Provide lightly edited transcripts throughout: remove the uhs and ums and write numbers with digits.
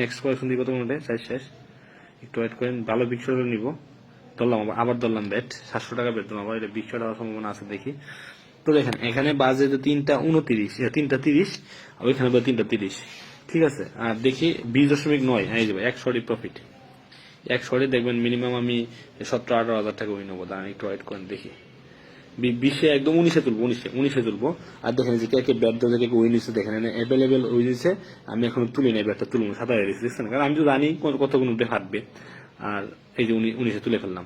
Next question দিব তোমাদের চাই শেষ একটু ওয়েট করেন। ভালো বিক্সটা নিব, ধরলাম আবার ধরলাম ব্যাট 700 টাকা বেতন, আবার এটা বিক্সটা হওয়ার সম্ভাবনা আছে দেখি। তো দেখেন এখানে বাজে তো 3:29, 3:30, আর ওইখানে 3:30, ঠিক আছে। আর দেখি 20.9 এই যাবে 1 শটই প্রফিট, 1 শটে দেখবেন মিনিমাম আমি 17-18 হাজার টাকা উইন হবো। দাঁড়ান একটু ওয়েট করেন দেখি। 20 একদম 19-এ তুলবো, 19-এ তুলবো। আর দেখেন যে কে ব্যাট ধরে কে উইন হচ্ছে, দেখেন অ্যাভেলেবেল উইন হচ্ছে। আমি এখন তুলি নাই, ব্যাটটা তুলবো 27 দেখছেন, কারণ আমি তো জানি কতগুলো উঠে হাঁটবে। আর এই যে 19-এ তুলে ফেললাম,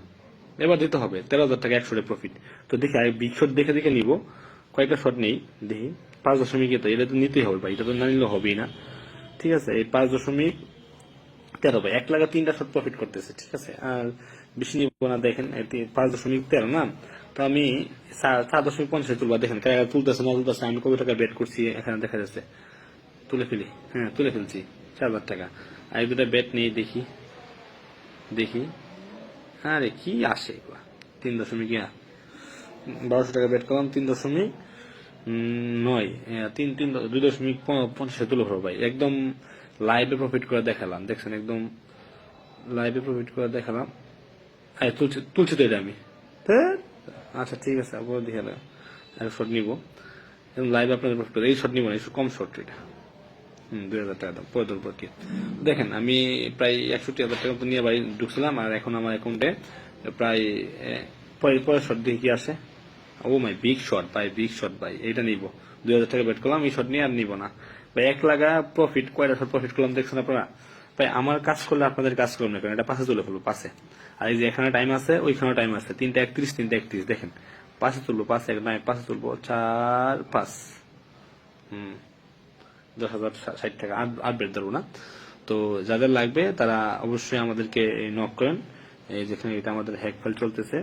এবার দিতে হবে 13,000 টাকা 1 শটে প্রফিট। তো দেখি আর বিগ শট দেখে দেখে নিবো, কয়েকটা শট নেই দেখি। 5.0 এটা তো নিতেই হবে ভাই, এটা তো না নিলে হবেই না, ঠিক আছে। এই 5.13 ভাই 1 লাখ 3টা শট প্রফিট করতেছে, ঠিক আছে। আর বেশি নিব না, দেখেন 5.13 না, তো আমি 4.50 তুলবা। দেখেন তুলতেছে না তুলতেছে, আমি কত টাকা বেট করছি এখানে দেখা যাচ্ছে। তুলে ফেলি, হ্যাঁ তুলে ফেলছি 4,000 টাকা। আর এই দুটা বেট নিয়ে দেখি দেখি, আরে কি আসে 3.1200 টাকা বেট করলাম, 3.9, 2.50 তুলে ভরো ভাই। একদম লাইভে প্রফিট করে দেখালাম, দেখছেন একদম লাইভে প্রফিট করে দেখালাম। তুলছি তো এটা আমি, আচ্ছা ঠিক আছে, আবার দেখে আর শট নিব লাইভে আপনাদের প্রফিট করে। এই শট নিব না, একটু কম শট এটা, 2,000 টাকা দাম পরে ধরবো কি। দেখেন আমি প্রায় 61,000 টাকা তো নিয়ে বাড়ি ঢুকছিলাম, আর এখন আমার অ্যাকাউন্টে প্রায় পরের শট দিয়ে কি আসে। ও মাই বিগ শট ভাই, বিগ শট ভাই, এইটা নিব। 2,000 টাকা বেট করলাম, এই শট নিয়ে আর নিব না ভাই। 1 লাখ প্রফিট, কয়টা শট প্রফিট করলাম দেখছেন আপনারা ভাই। আমার কাজ করলে আপনাদের কাজ করবেন না, কারণ এটা পাশে তুলে ফেলবো, পাশে। আর এই যে এখানে টাইম আছে, ওইখানে টাইম আছে, 3:31, 3:31, দেখেন পাশে তুলবো, পাশে পাশে তুলবো 4-5, 10,060 টাকা আর বেট ধরবো না। তো যাদের লাগবে তারা অবশ্যই আমাদেরকে নক করেন। এই যেখানে এটা আমাদের হ্যাক ফাইল চলতেছে।